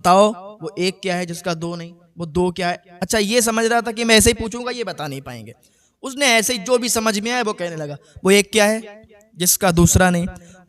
बताओ वो एक क्या है जिसका दो नहीं, वो दो क्या है। अच्छा ये समझ रहा था कि मैं ऐसे ही पूछूंगा ये बता नहीं पाएंगे, उसने ऐसे ही जो भी समझ में आया वो कहने लगा। वो एक क्या है जिसका दूसरा नहीं,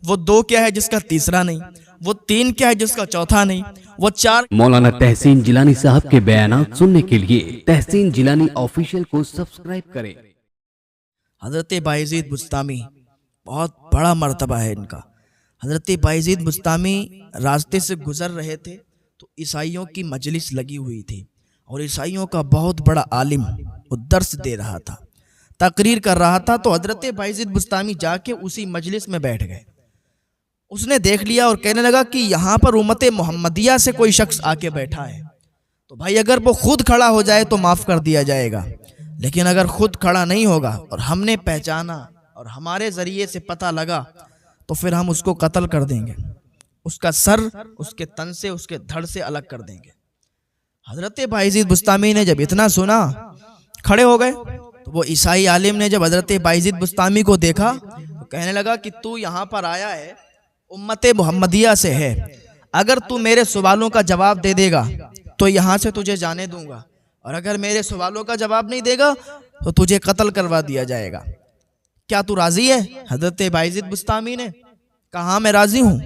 वो दो क्या है जिसका तीसरा नहीं, वो तीन क्या है जिसका चौथा नहीं, वो चार। मौलाना तहसीन जिलानी साहब के बयानात सुनने के लिए तहसीन जिलानी ऑफिशियल को सब्सक्राइब करें। हजरत बायजीद बुस्तामी बहुत बड़ा मर्तबा है इनका। हजरत बायजीद बुस्तामी रास्ते से गुजर रहे थे तो ईसाइयों की मजलिस लगी हुई थी और ईसाइयों का बहुत बड़ा आलिम वो दर्स दे रहा था, तकरीर कर रहा था। तो हजरत बायजीद बुस्तामी जाके उसी मजलिस में बैठ गए। उसने देख लिया और कहने लगा कि यहाँ पर उम्मत मोहम्मदिया से कोई शख्स आके बैठा है, तो भाई अगर वो खुद खड़ा हो जाए तो माफ़ कर दिया जाएगा, लेकिन अगर खुद खड़ा नहीं होगा और हमने पहचाना और हमारे ज़रिए से पता लगा तो फिर हम उसको कत्ल कर देंगे, उसका सर उसके तन से उसके धड़ से अलग कर देंगे। हजरत बायजीद बुस्तामी ने जब इतना सुना खड़े हो गए। तो वो ईसाई आलिम ने जब हजरत बायजीद बुस्तामी को देखा तो कहने लगा कि तू यहाँ पर आया है उम्मत मोहम्मदिया से है, अगर तू मेरे सवालों का जवाब दे देगा तो यहाँ से तुझे जाने दूंगा, और अगर मेरे सवालों का जवाब नहीं देगा तो तुझे कत्ल करवा दिया जाएगा। क्या तू राजी है? हजरत बायजीद बुस्तामी ने कहा मैं राजी हूँ,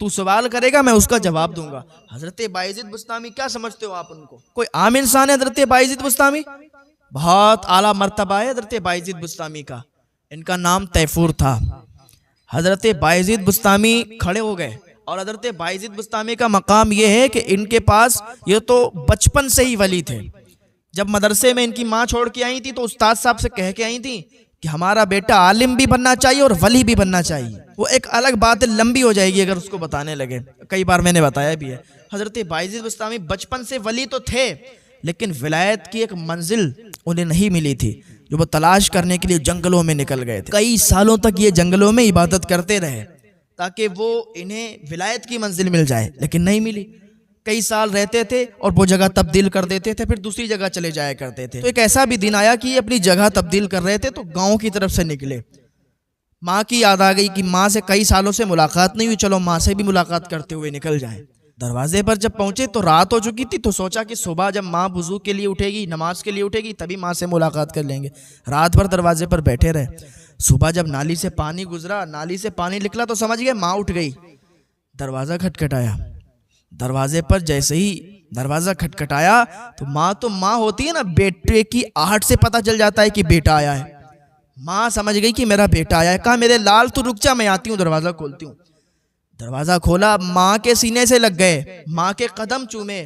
तू सवाल करेगा मैं उसका जवाब दूंगा। हजरत बायजीद बुस्तामी क्या समझते हो आप उनको? कोई आम इंसान है हजरत बायजीद बुस्तामी? बहुत आला मर्तबा है हजरत बायजीद बुस्तामी का। इनका नाम तैफूर था। हजरत बायजीद बुस्तामी खड़े हो गए और हजरत बायजीद बुस्तामी का मकाम यह है कि इनके पास ये तो बचपन से ही वली थे। जब मदरसे में इनकी माँ छोड़ के आई थी तो उस्ताद साहब से कह के आई थी कि हमारा बेटा आलिम भी बनना चाहिए और वली भी बनना चाहिए। वो एक अलग बात है, लंबी हो जाएगी अगर उसको बताने लगे, कई बार मैंने बताया भी है। हजरत बायजीद बुस्तामी बचपन से वली तो थे, लेकिन विलायत की एक मंजिल उन्हें नहीं मिली थी, जो वो तलाश करने के लिए जंगलों में निकल गए थे। कई सालों तक ये जंगलों में इबादत करते रहे ताकि वो इन्हें विलायत की मंजिल मिल जाए, लेकिन नहीं मिली। कई साल रहते थे और वो जगह तब्दील कर देते थे, फिर दूसरी जगह चले जाया करते थे। तो एक ऐसा भी दिन आया कि ये अपनी जगह तब्दील कर रहे थे तो गांव की तरफ से निकले। माँ की याद आ गई कि माँ से कई सालों से मुलाकात नहीं हुई, चलो माँ से भी मुलाकात करते हुए निकल जाएं। दरवाजे पर जब पहुंचे तो रात हो चुकी थी, तो सोचा कि सुबह जब माँ वुजू के लिए उठेगी, नमाज के लिए उठेगी, तभी माँ से मुलाकात कर लेंगे। रात भर दरवाजे पर बैठे रहे। सुबह जब नाली से पानी गुजरा, नाली से पानी निकला तो समझ गए माँ उठ गई। दरवाज़ा खटखटाया। दरवाजे पर जैसे ही दरवाज़ा खटखटाया तो माँ होती है ना, बेटे की आहट से पता चल जाता है कि बेटा आया है। माँ समझ गई कि मेरा बेटा आया है। कहा मेरे लाल तू रुक जा, मैं आती हूँ, दरवाज़ा खोलती हूँ। दरवाज़ा खोला, माँ के सीने से लग गए, माँ के कदम चूमे।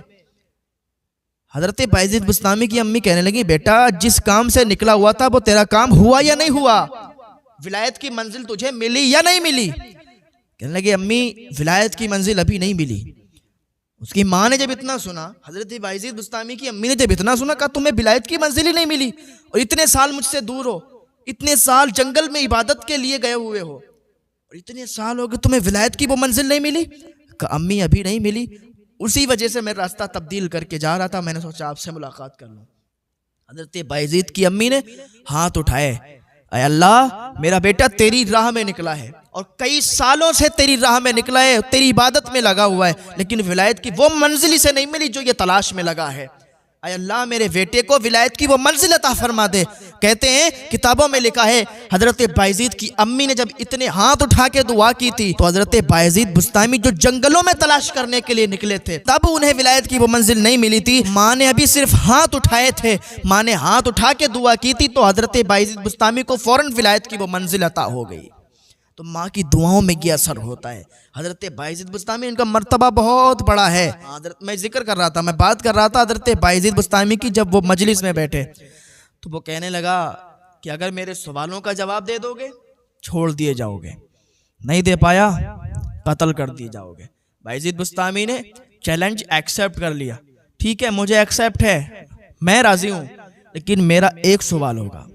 हजरत बायजीद बुस्तामी की अम्मी कहने लगी बेटा जिस काम से निकला हुआ था वो तेरा काम हुआ या नहीं हुआ? विलायत की मंजिल तुझे मिली या नहीं मिली? कहने लगे अम्मी विलायत की मंजिल अभी नहीं मिली। उसकी माँ ने जब इतना सुना, हजरत बायजीद बुस्तामी की अम्मी ने जब इतना सुना, कहा तुम्हें विलायत की मंजिल ही नहीं मिली और इतने साल मुझसे दूर हो, इतने साल जंगल में इबादत के लिए गए हुए हो और इतने साल हो गए तुम्हें विलायत की वो मंजिल नहीं मिली? कहा अम्मी अभी नहीं मिली, उसी वजह से मैं रास्ता तब्दील करके जा रहा था, मैंने सोचा आपसे मुलाकात कर लूं। हजरत बायजीद की अम्मी ने हाथ उठाए, अय अल्लाह मेरा बेटा तेरी राह में निकला है और कई सालों से तेरी राह में निकला है, तेरी इबादत में लगा हुआ है, लेकिन विलायत की वो मंजिल से नहीं मिली जो ये तलाश में लगा है। अय अल्लाह मेरे बेटे को विलायत की वो मंजिल अता फरमा दे। कहते हैं किताबों में लिखा है हजरत बायजीद की अम्मी ने जब इतने हाथ उठा के दुआ की थी तो हजरत बायजीद बुस्तामी जो जंगलों में तलाश करने के लिए निकले थे तब उन्हें विलायत की वो मंजिल नहीं मिली थी। माँ ने अभी सिर्फ हाथ उठाए थे, माँ ने हाथ उठा के दुआ की थी तो हजरत बायजीद बुस्तामी को फौरन विलायत की वो मंजिल अता हो गई। तो माँ की दुआओं में ये असर होता है। हजरत बायजीद बुस्तामी इनका मर्तबा बहुत बड़ा है। मैं जिक्र कर रहा था, मैं बात कर रहा था हजरत बायजीद बुस्तामी की। जब वो मजलिस में बैठे तो वो कहने लगा कि अगर मेरे सवालों का जवाब दे दोगे छोड़ दिए जाओगे, नहीं दे पाया कत्ल कर दिए जाओगे। बायजीद बुस्तामी ने चैलेंज एक्सेप्ट कर लिया। ठीक है मुझे एक्सेप्ट है, मैं राजी हूँ, लेकिन मेरा एक सवाल होगा।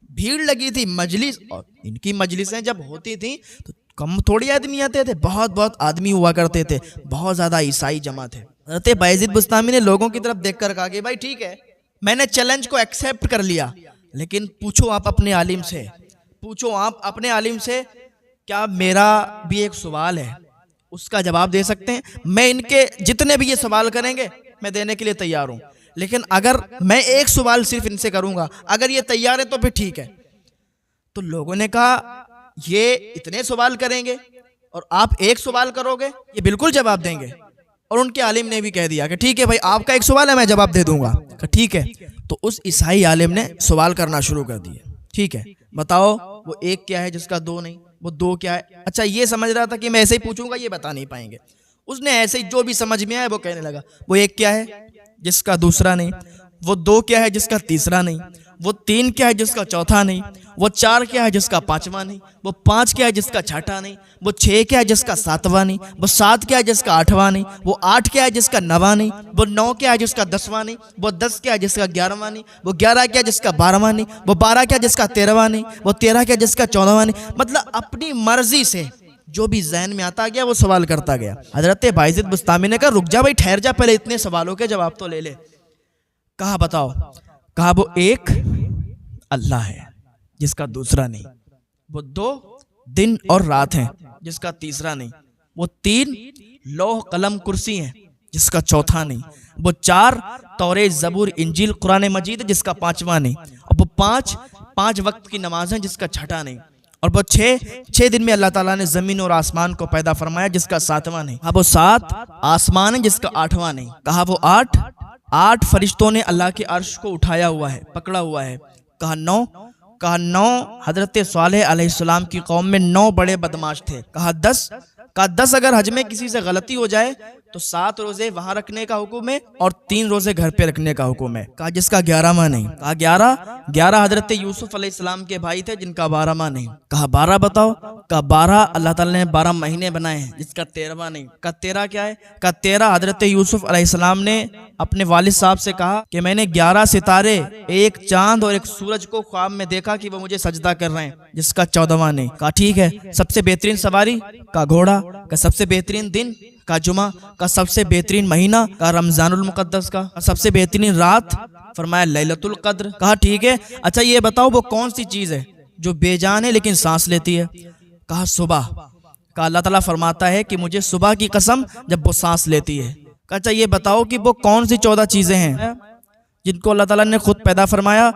भीड़ लगी थी मजलिस, और इनकी मजलिसें जब होती थी तो कम थोड़ी आदमी आते थे, बहुत बहुत आदमी हुआ करते थे, बहुत ज़्यादा ईसाई जमा थे। हज़रत बायजीद बुस्तामी ने लोगों की तरफ देखकर कहा कि भाई ठीक है मैंने चैलेंज को एक्सेप्ट कर लिया, लेकिन पूछो आप अपने आलिम से, पूछो आप अपने आलिम से, क्या मेरा भी एक सवाल है, उसका जवाब दे सकते हैं। मैं इनके जितने भी ये सवाल करेंगे मैं देने के लिए तैयार हूँ, लेकिन अगर मैं एक सवाल सिर्फ इनसे करूंगा, अगर ये तैयार है तो फिर ठीक है। तो लोगों ने कहा ये इतने सवाल करेंगे और आप एक सवाल करोगे, ये बिल्कुल जवाब देंगे। और उनके आलिम ने भी कह दिया कि ठीक है भाई, आपका एक सवाल है मैं जवाब दे दूंगा। कहा ठीक है। तो उस ईसाई आलिम ने सवाल करना शुरू कर दिया। ठीक है, बताओ वो एक क्या है जिसका दो नहीं, वो दो क्या है। अच्छा, ये समझ रहा था कि मैं ऐसे ही पूछूंगा ये बता नहीं पाएंगे। उसने ऐसे ही जो भी समझ में आया वो कहने लगा। वो एक क्या है जिसका दूसरा नहीं, वो दो क्या है जिसका तीसरा नहीं, वो तीन क्या है जिसका चौथा नहीं, वो चार क्या है जिसका पांचवा नहीं, वो पांच क्या है जिसका छठा नहीं, वो छह क्या है जिसका सातवां नहीं, वो सात क्या है जिसका आठवां नहीं, वो आठ क्या है जिसका नवा नहीं, वो नौ क्या है जिसका दसवां नहीं, वो 10 क्या है जिसका 11वां नहीं, वो 11 क्या है जिसका 12वां नहीं, वो 12 क्या है जिसका 13वां नहीं, वो 13 क्या है जिसका 14वां नहीं। मतलब अपनी मर्जी से जो भी जहन में आता गया वो सवाल करता गया। हजरत बायजीद बुस्तामी ने कहा रुक जा भाई, ठहर जा, पहले इतने सवालों के जवाब तो ले ले। कहा बताओ। कहा वो एक अल्लाह है जिसका दूसरा नहीं, वो दो दिन और रात हैं जिसका तीसरा नहीं, वो तीन लौह कलम कुर्सी हैं जिसका चौथा नहीं, वो चार तौरेत जबूर इंजील कुरान मजीद जिसका पांचवा नहीं, और वो पांच वक्त की नमाज है जिसका छठा नहीं, और वो छह दिन में अल्लाह ताला ने जमीन और आसमान को पैदा फरमाया जिसका सातवां नहीं। हाँ, वो 7 आसमान है जिसका 8वां नहीं। कहा वो 8 फरिश्तों ने अल्लाह के अर्श को उठाया हुआ है, पकड़ा हुआ है। कहा 9। कहा 9 हजरत सालेह अलैहिस्सलाम की कौम में 9 बड़े बदमाश थे। कहा 10। कहा 10 अगर हज में किसी से गलती हो जाए तो 7 रोजे वहां रखने का हुक्म है और 3 रोजे घर पे रखने का हुक्म है। कहा जिसका 11वां नहीं। कहा 11 हजरत यूसुफ अलैहिस्सलाम के भाई थे जिनका 12वां नहीं। कहा 12 बताओ। कहा 12 अल्लाह ताला ने 12 महीने बनाए हैं जिसका 13वां नहीं। कहा 13 क्या है। कहा 13 हजरत यूसुफ अलैहिस्सलाम ने अपने वालिद साहब से कहा कि मैंने 11 सितारे, एक चांद और एक सूरज को ख्वाब में देखा कि वो मुझे सजदा कर रहे हैं जिसका 14वां नहीं। कहा ठीक है। सबसे बेहतरीन सवारी। का घोड़ा। का सबसे बेहतरीन दिन। का जुमा। का सबसे बेहतरीन महीना। का रमजानुल मुकद्दस। का सबसे बेहतरीन रात। फरमाया लैलतुल कद्र। कहा ठीक है। अच्छा ये बताओ वो कौन सी चीज है जो बेजान है लेकिन सांस लेती है। कहा सुबह। कहा अल्लाह ताला फरमाता है कि मुझे सुबह की कसम जब वो सांस लेती है। कहा अच्छा ये बताओ कि वो कौन सी 14 चीजें हैं जिनको अल्लाह ताला ने खुद पैदा फरमाया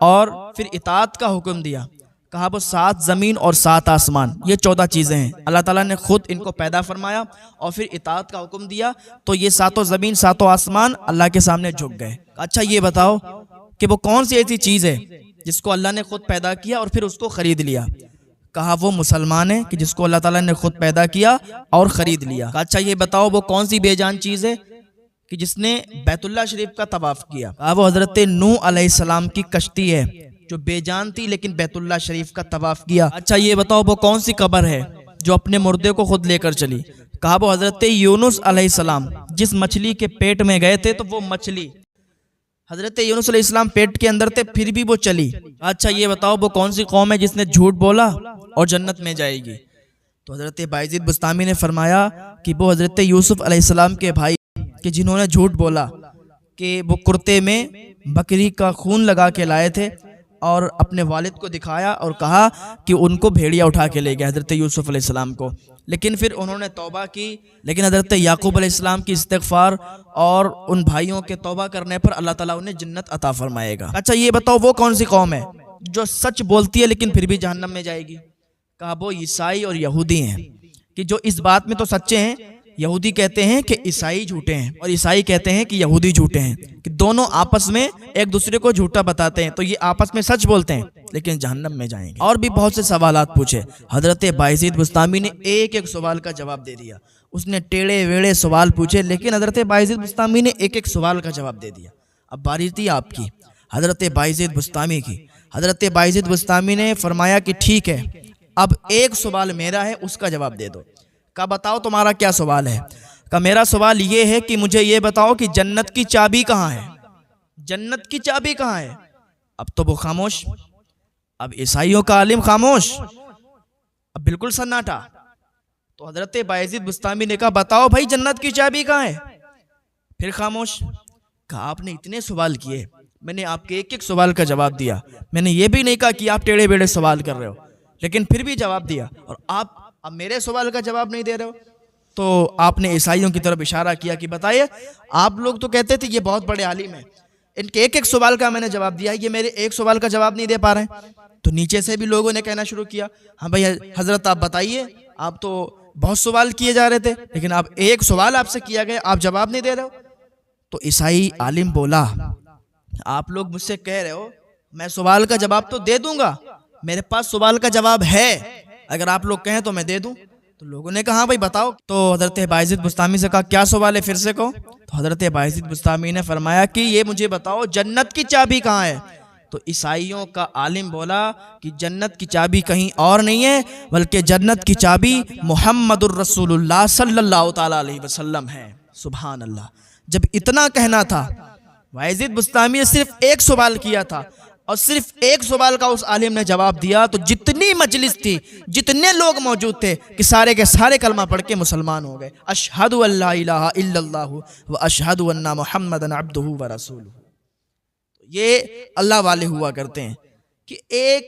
और फिर इताअत का हुक्म दिया। कहा वो 7 जमीन और 7 आसमान, ये 14 चीजें हैं। अल्लाह ताला ने खुद इनको पैदा फरमाया और फिर इताअत का हुक्म दिया, तो ये 7 जमीन 7 आसमान अल्लाह के सामने झुक गए। अच्छा ये बताओ कि वो कौन सी ऐसी चीज है जिसको अल्लाह ने खुद पैदा किया और फिर उसको खरीद लिया। कहा वो मुसलमान है कि जिसको अल्लाह ताला ने खुद पैदा किया और खरीद लिया। अच्छा ये बताओ वो कौन सी बेजान चीज है कि जिसने बैतुल्लाह शरीफ का तवाफ किया। कहा वो हजरत नूह अलैहिस्सलाम की कश्ती है जो बेजान थी लेकिन बैतुल्लाह शरीफ का तवाफ किया। अच्छा ये बताओ वो कौन सी कब्र है जो अपने मुर्दे को खुद लेकर चली। कहा वो हजरत यूनुस अलैहिस्सलाम जिस मछली के पेट में गए थे तो वो मछली हजरत यूनुस अलैहिस्सलाम पेट के अंदर थे फिर भी वो चली। अच्छा ये बताओ वो कौन सी कौम है जिसने झूठ बोला और जन्नत में जाएगी। तो हजरत बायजीद बुस्तामी ने फरमाया कि वो हजरत यूसुफ अलैहिस्सलाम के भाई कि जिन्होंने झूठ बोला कि वो कुर्ते में बकरी का खून लगा के लाए थे और अपने वालिद को दिखाया और कहा कि उनको भेड़िया उठा के ले गया हजरत यूसुफ अलैहिस्सलाम को। लेकिन फिर उन्होंने तौबा की, लेकिन हजरत याकूब अलैहिस्सलाम की इस्तिग़फ़ार और उन भाइयों के तौबा करने पर अल्लाह ताला उन्हें जन्नत अता फरमाएगा। अच्छा ये बताओ वो कौन सी कौम है जो सच बोलती है लेकिन फिर भी जहन्नम में जाएगी। कहा वो ईसाई और यहूदी हैं कि जो इस बात में तो सच्चे हैं। यहूदी कहते हैं कि ईसाई झूठे हैं और ईसाई कहते हैं कि यहूदी झूठे हैं, कि दोनों आपस में एक दूसरे को झूठा बताते हैं। तो ये आपस में सच बोलते हैं लेकिन जहन्नम में जाएंगे। और भी बहुत से सवालात पूछे। हजरत बायजीद बुस्तामी ने एक एक सवाल का जवाब दे दिया। उसने टेढ़े वेढ़े सवाल पूछे लेकिन हजरत बायजीद बुस्तामी ने एक एक सवाल का जवाब दे दिया। अब बारी थी आपकी हजरत बायजीद बुस्तामी की। हजरत बायजीद बुस्तामी ने फरमाया कि ठीक है, अब एक सवाल मेरा है उसका जवाब दे दो। का बताओ तुम्हारा क्या सवाल है। का मेरा सवाल ये है कि मुझे ये बताओ कि जन्नत की चाबी कहाँ है। जन्नत की चाबी कहाँ है। अब तो वो खामोश। अब ईसाइयों का आलिम खामोश, अब बिल्कुल सन्नाटा। तो हजरत बायजीद बुस्तामी ने कहा बताओ भाई जन्नत की चाबी कहाँ है। फिर खामोश। कहा आपने इतने सवाल किए, मैंने आपके एक एक सवाल का जवाब दिया। मैंने ये भी नहीं कहा कि आप टेढ़े बेढ़े सवाल कर रहे हो, लेकिन फिर भी जवाब दिया और आप अब मेरे सवाल का जवाब नहीं दे रहे हो। तो आपने ईसाइयों की तरफ इशारा किया कि बताइए, आप लोग तो कहते थे ये बहुत बड़े आलिम हैं, इनके एक एक सवाल का मैंने जवाब दिया है, ये मेरे एक सवाल का जवाब नहीं दे पा रहे हैं। तो नीचे से भी लोगों ने कहना शुरू किया, हाँ भाई हजरत आप बताइए, आप तो बहुत सवाल किए जा रहे थे, लेकिन आप एक सवाल आपसे किया गया, आप जवाब नहीं दे रहे हो। तो ईसाई आलिम बोला, आप लोग मुझसे कह रहे हो, मैं सवाल का जवाब तो दे दूंगा, मेरे पास सवाल का जवाब है, अगर आप लोग कहें तो मैं दे दूं। तो लोगों ने कहा हाँ भाई बताओ। तो हजरत बायजीद बुस्तामी से कहा क्या सवाल है, फिर से कहो। तो हजरत बायजीद बुस्तामी ने फरमाया कि ये मुझे बताओ जन्नत की चाबी कहाँ है। तो ईसाइयों का आलिम बोला कि जन्नत की चाबी कहीं और नहीं है, बल्कि जन्नत की चाबी मुहम्मदुर रसूलुल्लाह सल्लल्लाहु ताला अलैहि वसल्लम है। सुभान अल्लाह। जब इतना कहना था, बायजीद बुस्तामी ने सिर्फ एक सवाल किया था और सिर्फ एक सवाल का उस आलिम ने जवाब दिया, तो जितनी मजलिस थी, जितने लोग मौजूद थे, कि सारे के सारे कलमा पढ़ के मुसलमान हो गए। अशहदु अल्ला इलाहा इल्लल्लाहु व अशहदु अन्ना मुहम्मदन अब्दुहु व रसूलुहु। ये अल्लाह वाले हुआ करते हैं कि एक